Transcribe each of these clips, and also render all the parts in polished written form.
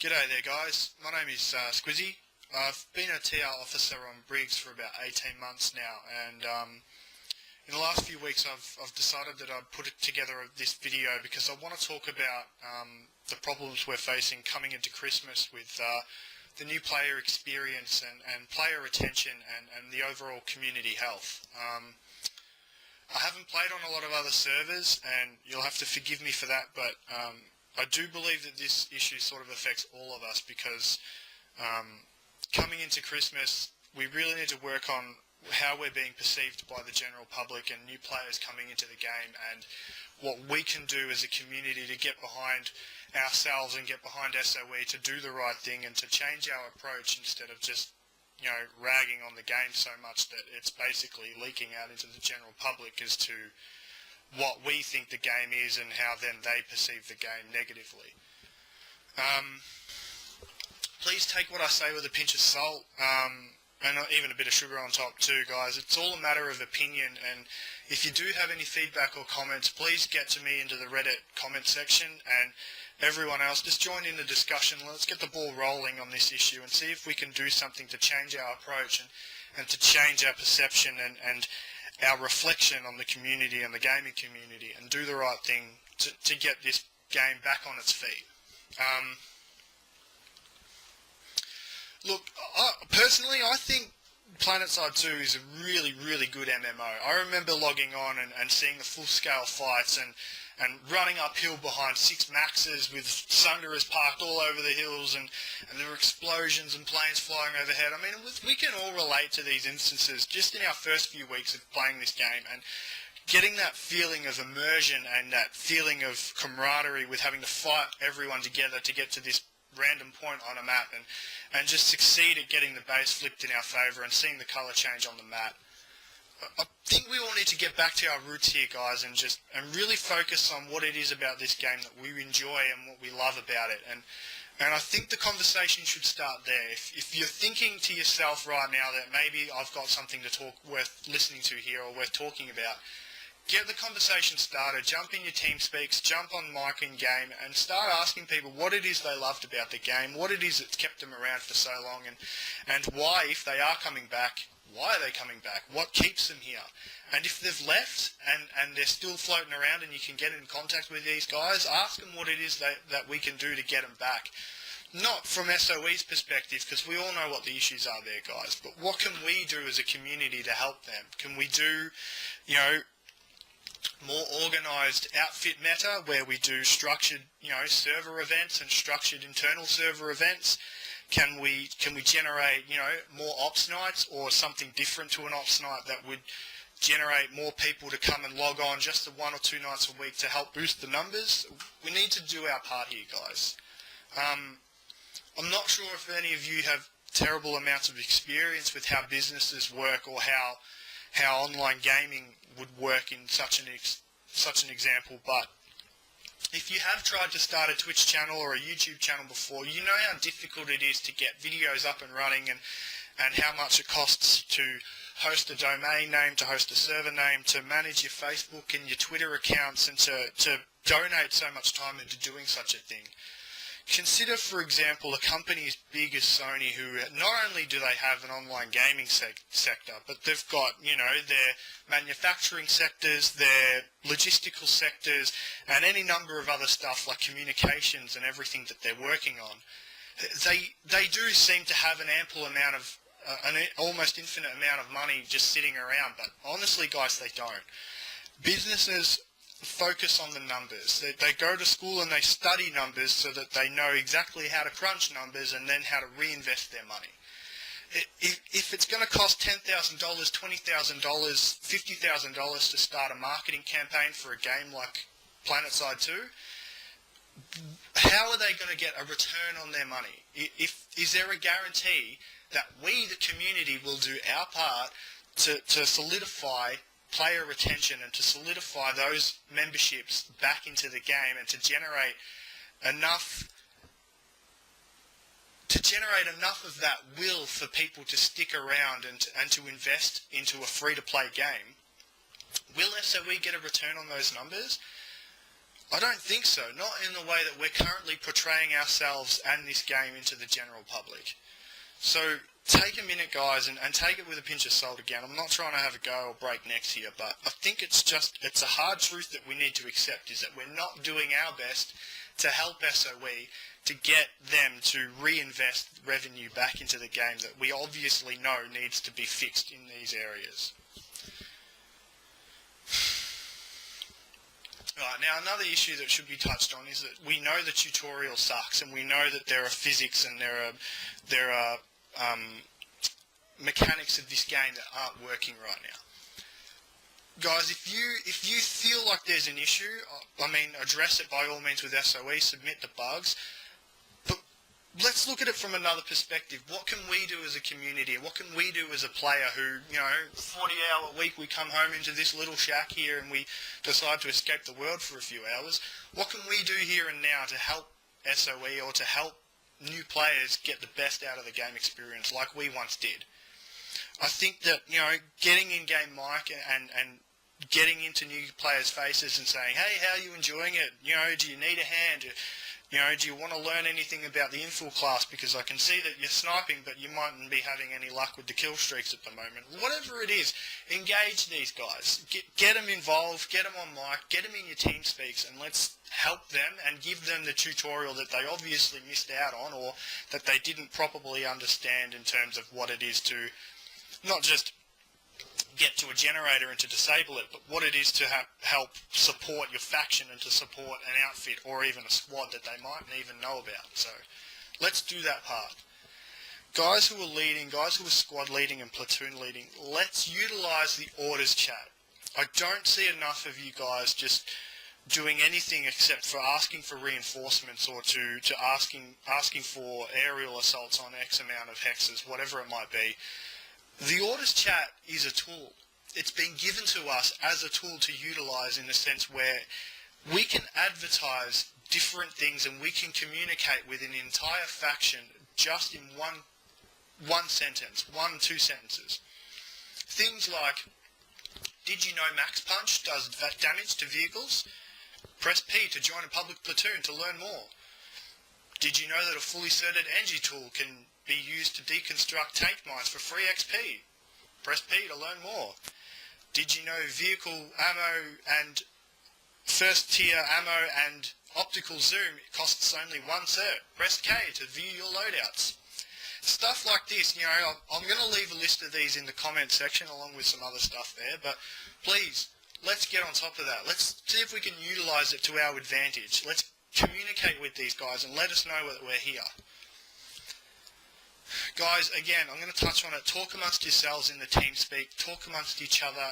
G'day there guys, my name is Squiizzy. I've been a TR officer on Briggs for about 18 months now, and in the last few weeks I've decided that I'd put it together this video because I want to talk about the problems we're facing coming into Christmas with the new player experience and player retention and the overall community health. I haven't played on a lot of other servers, and you'll have to forgive me for that, but I do believe that this issue sort of affects all of us because coming into Christmas, we really need to work on how we're being perceived by the general public and new players coming into the game, and what we can do as a community to get behind ourselves and get behind SOE to do the right thing and to change our approach instead of just, you know, ragging on the game so much that it's basically leaking out into the general public as to what we think the game is and how then they perceive the game negatively. Please take what I say with a pinch of salt, and even a bit of sugar on top too, guys. It's all a matter of opinion, and if you do have any feedback or comments, please get to me into the Reddit comment section, and everyone else, just join in the discussion. Let's get the ball rolling on this issue and see if we can do something to change our approach and to change our perception and our reflection on the community and the gaming community, and do the right thing to get this game back on its feet. Look, personally, I think PlanetSide 2 is a really, really good MMO. I remember logging on and seeing the full-scale fights and running uphill behind 6 maxes with Sunderers parked all over the hills, and there were explosions and planes flying overhead. I mean, we can all relate to these instances just in our first few weeks of playing this game, and getting that feeling of immersion and that feeling of camaraderie with having to fight everyone together to get to this random point on a map and just succeed at getting the base flipped in our favour and seeing the colour change on the map. I think we all need to get back to our roots here, guys, and really focus on what it is about this game that we enjoy and what we love about it. And I think the conversation should start there. If you're thinking to yourself right now that maybe I've got something worth listening to here or worth talking about, get the conversation started, jump in your TeamSpeaks, jump on mic in game, and start asking people what it is they loved about the game, what it is that's kept them around for so long, and why, if they are coming back, why are they coming back? What keeps them here? And if they've left and they're still floating around and you can get in contact with these guys, ask them what it is that we can do to get them back. Not from SOE's perspective, because we all know what the issues are there, guys, but what can we do as a community to help them? Can we do, you know, more organised outfit meta where we do structured, you know, server events and structured internal server events? Can we generate, you know, more ops nights or something different to an ops night that would generate more people to come and log on just the 1 or 2 nights a week to help boost the numbers? We need to do our part here, guys. I'm not sure if any of you have terrible amounts of experience with how businesses work or how online gaming would work in such an example, but if you have tried to start a Twitch channel or a YouTube channel before, you know how difficult it is to get videos up and running and how much it costs to host a domain name, to host a server name, to manage your Facebook and your Twitter accounts, and to donate so much time into doing such a thing. Consider, for example, a company as big as Sony, who not only do they have an online gaming sector, but they've got, you know, their manufacturing sectors, their logistical sectors, and any number of other stuff like communications and everything that they're working on. They do seem to have an ample amount of, an almost infinite amount of money just sitting around, but honestly, guys, they don't. Businesses focus on the numbers. They go to school and they study numbers so that they know exactly how to crunch numbers and then how to reinvest their money. If it's going to cost $10,000, $20,000, $50,000 to start a marketing campaign for a game like PlanetSide 2, how are they going to get a return on their money? Is there a guarantee that we, the community, will do our part to solidify player retention and to solidify those memberships back into the game and to generate enough of that will for people to stick around and to invest into a free-to-play game? Will SOE get a return on those numbers? I don't think so. Not in the way that we're currently portraying ourselves and this game into the general public. So take a minute, guys, and take it with a pinch of salt again. I'm not trying to have a go or break necks here, but I think it's a hard truth that we need to accept, is that we're not doing our best to help SOE to get them to reinvest revenue back into the game that we obviously know needs to be fixed in these areas. Right, now another issue that should be touched on is that we know the tutorial sucks, and we know that there are physics and there are mechanics of this game that aren't working right now. Guys, if you feel like there's an issue, I mean, address it by all means with SOE, submit the bugs, but let's look at it from another perspective. What can we do as a community? What can we do as a player who, 40-hour week, we come home into this little shack here and we decide to escape the world for a few hours? What can we do here and now to help SOE or to help new players get the best out of the game experience like we once did? I think that, getting in-game mic and getting into new players' faces and saying, hey, how are you enjoying it? Do you need a hand? Do you want to learn anything about the infill class? Because I can see that you're sniping, but you mightn't be having any luck with the kill streaks at the moment. Whatever it is, engage these guys. Get them involved, get them on mic, get them in your team speaks, and let's help them and give them the tutorial that they obviously missed out on, or that they didn't properly understand in terms of what it is to not just get to a generator and to disable it, but what it is to help support your faction and to support an outfit or even a squad that they mightn't even know about. So let's do that part. Guys who are leading, guys who are squad leading and platoon leading, let's utilise the orders chat. I don't see enough of you guys just doing anything except for asking for reinforcements or to asking for aerial assaults on X amount of hexes, whatever it might be. The orders chat is a tool. It's been given to us as a tool to utilise in the sense where we can advertise different things and we can communicate with an entire faction just in one sentence, 2 sentences. Things like, did you know Max Punch does damage to vehicles? Press P to join a public platoon to learn more. Did you know that a fully certed NG tool can be used to deconstruct tank mines for free XP? Press P to learn more. Did you know vehicle ammo and first tier ammo and optical zoom costs only 1 cert? Press K to view your loadouts. Stuff like this, I'm going to leave a list of these in the comment section along with some other stuff there, but please, let's get on top of that. Let's see if we can utilise it to our advantage. Let's communicate with these guys and let us know that we're here. Guys, again, I'm going to touch on it. Talk amongst yourselves in the team speak. Talk amongst each other.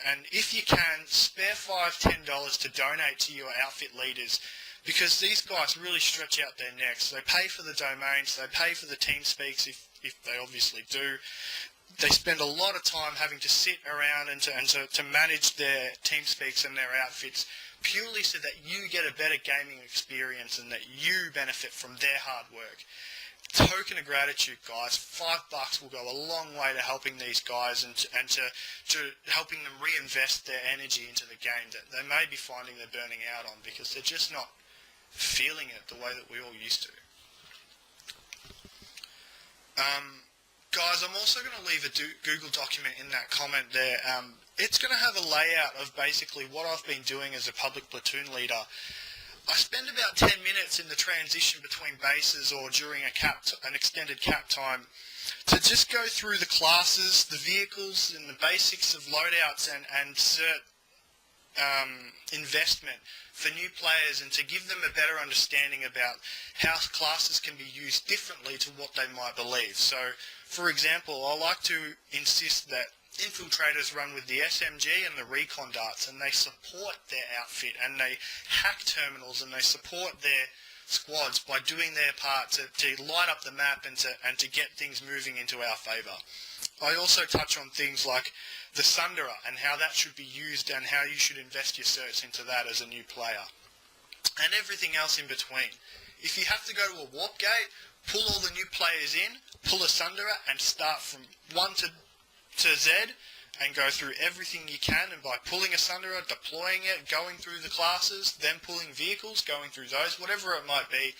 And if you can, spare $5, $10 to donate to your outfit leaders, because these guys really stretch out their necks. They pay for the domains. They pay for the team speaks if they obviously do. They spend a lot of time having to sit around and to manage their team speaks and their outfits purely so that you get a better gaming experience and that you benefit from their hard work. Token of gratitude, guys. $5 will go a long way to helping these guys and to helping them reinvest their energy into the game that they may be finding they're burning out on because they're just not feeling it the way that we all used to. Guys, I'm also going to leave a Google document in that comment there. It's going to have a layout of basically what I've been doing as a public platoon leader. I spend about 10 minutes in the transition between bases or during an extended cap time to just go through the classes, the vehicles, and the basics of loadouts and cert investment for new players and to give them a better understanding about how classes can be used differently to what they might believe. So, for example, I like to insist that infiltrators run with the SMG and the recon darts, and they support their outfit and they hack terminals and they support their squads by doing their part to light up the map and to get things moving into our favour. I also touch on things like the Sunderer and how that should be used and how you should invest your certs into that as a new player. And everything else in between. If you have to go to a warp gate, pull all the new players in, pull a Sunderer and start from 1 to Z and go through everything you can, and by pulling asunder it, deploying it, going through the classes, then pulling vehicles, going through those, whatever it might be.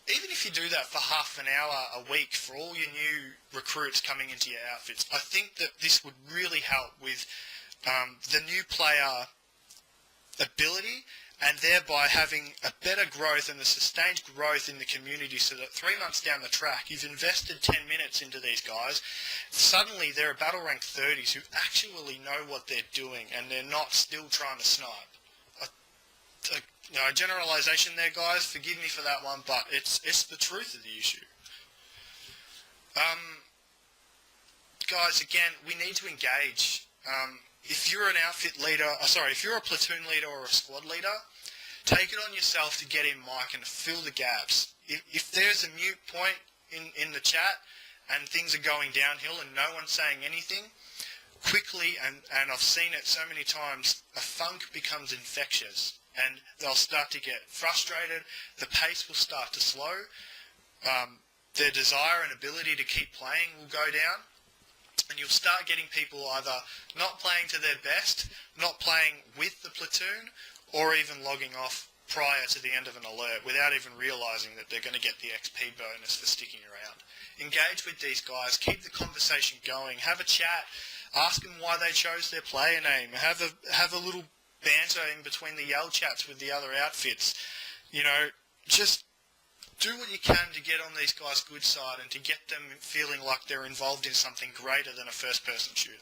Even if you do that for half an hour a week for all your new recruits coming into your outfits, I think that this would really help with the new player ability, and thereby having a better growth and a sustained growth in the community, so that 3 months down the track you've invested 10 minutes into these guys. Suddenly they're battle rank 30s who actually know what they're doing, and they're not still trying to snipe. Generalization there, guys, forgive me for that one, but it's the truth of the issue. Guys, again, we need to engage. If you're an outfit leader, if you're a platoon leader or a squad leader, take it on yourself to get in mic and to fill the gaps. If there's a mute point in the chat and things are going downhill and no one's saying anything, quickly, and I've seen it so many times, a funk becomes infectious and they'll start to get frustrated, the pace will start to slow, their desire and ability to keep playing will go down, and you'll start getting people either not playing to their best, not playing with the platoon, or even logging off prior to the end of an alert without even realising that they're going to get the XP bonus for sticking around. Engage with these guys, keep the conversation going, have a chat, ask them why they chose their player name, have a little banter in between the yell chats with the other outfits. Just do what you can to get on these guys' good side and to get them feeling like they're involved in something greater than a first-person shooter.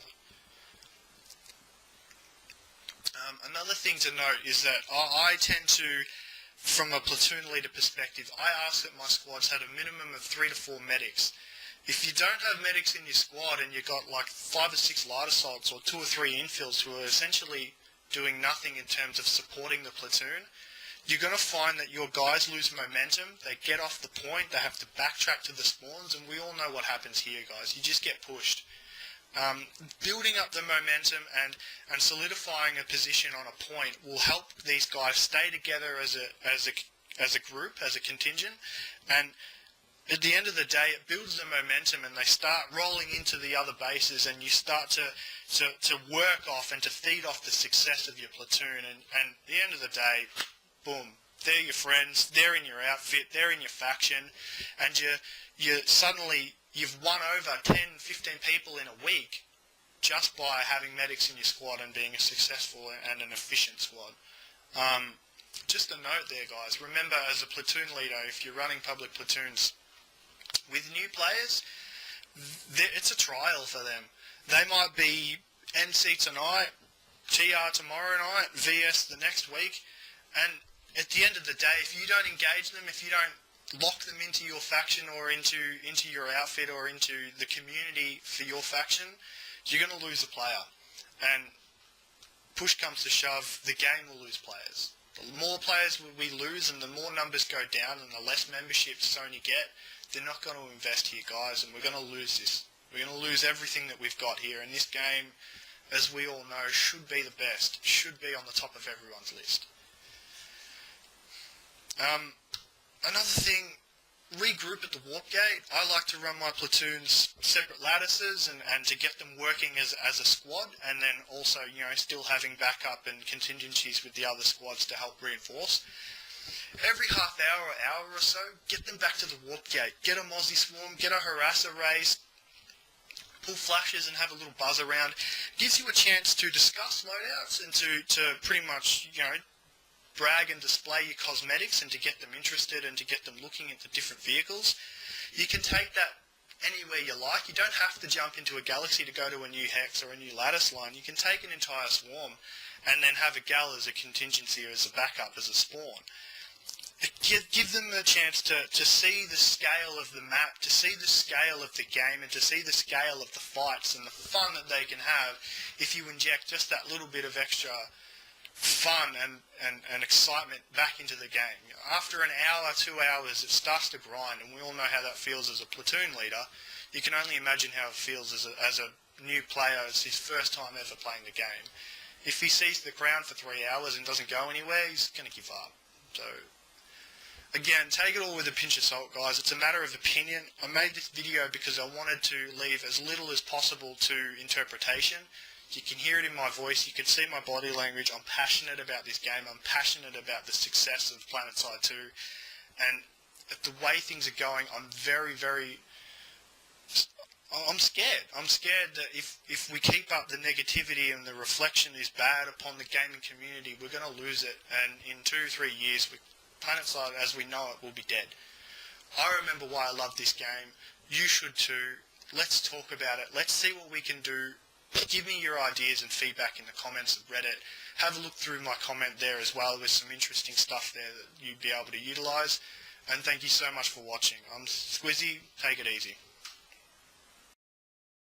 Another thing to note is that I tend to, from a platoon leader perspective, I ask that my squads had a minimum of 3 to 4 medics. If you don't have medics in your squad and you've got like 5 or 6 light assaults or 2 or 3 infills who are essentially doing nothing in terms of supporting the platoon, you're going to find that your guys lose momentum, they get off the point, they have to backtrack to the spawns, and we all know what happens here, guys. You just get pushed. Building up the momentum and solidifying a position on a point will help these guys stay together as a group, as a contingent, and at the end of the day it builds the momentum and they start rolling into the other bases, and you start to work off and to feed off the success of your platoon, and at the end of the day, boom, they're your friends, they're in your outfit, they're in your faction, and you've won over 10, 15 people in a week just by having medics in your squad and being a successful and an efficient squad. Just a note there, guys. Remember, as a platoon leader, if you're running public platoons with new players, it's a trial for them. They might be NC tonight, TR tomorrow night, VS the next week, and at the end of the day, if you don't engage them, if you don't lock them into your faction or into your outfit or into the community for your faction, you're going to lose a player. And push comes to shove, the game will lose players. The more players we lose and the more numbers go down and the less membership Sony get, they're not going to invest here, guys, and we're going to lose this. We're going to lose everything that we've got here, and this game, as we all know, should be the best, should be on the top of everyone's list. Another thing, regroup at the warp gate. I like to run my platoons separate lattices and to get them working as a squad, and then also, still having backup and contingencies with the other squads to help reinforce. Every half hour or so, get them back to the warp gate. Get a Mozzie swarm, get a harasser race, pull flashes and have a little buzz around. Gives you a chance to discuss loadouts and to pretty much, brag and display your cosmetics and to get them interested and to get them looking at the different vehicles. You can take that anywhere you like. You don't have to jump into a galaxy to go to a new hex or a new lattice line. You can take an entire swarm and then have a gal as a contingency or as a backup, as a spawn. Give them the chance to see the scale of the map, to see the scale of the game, and to see the scale of the fights and the fun that they can have if you inject just that little bit of extra fun and excitement back into the game. After an hour, 2 hours, it starts to grind, and we all know how that feels as a platoon leader. You can only imagine how it feels as a new player. It's his first time ever playing the game. If he sees the crown for 3 hours and doesn't go anywhere, he's going to give up. So, again, take it all with a pinch of salt, guys. It's a matter of opinion. I made this video because I wanted to leave as little as possible to interpretation. You can hear it in my voice. You can see my body language. I'm passionate about this game. I'm passionate about the success of PlanetSide 2. And the way things are going, I'm I'm scared. I'm scared that if we keep up the negativity and the reflection is bad upon the gaming community, we're going to lose it. And in 2-3 years, PlanetSide as we know it will be dead. I remember why I love this game. You should too. Let's talk about it. Let's see what we can do. Give me your ideas and feedback in the comments of Reddit. Have a look through my comment there as well with some interesting stuff there that you'd be able to utilise. And thank you so much for watching. I'm Squiizzy. Take it easy.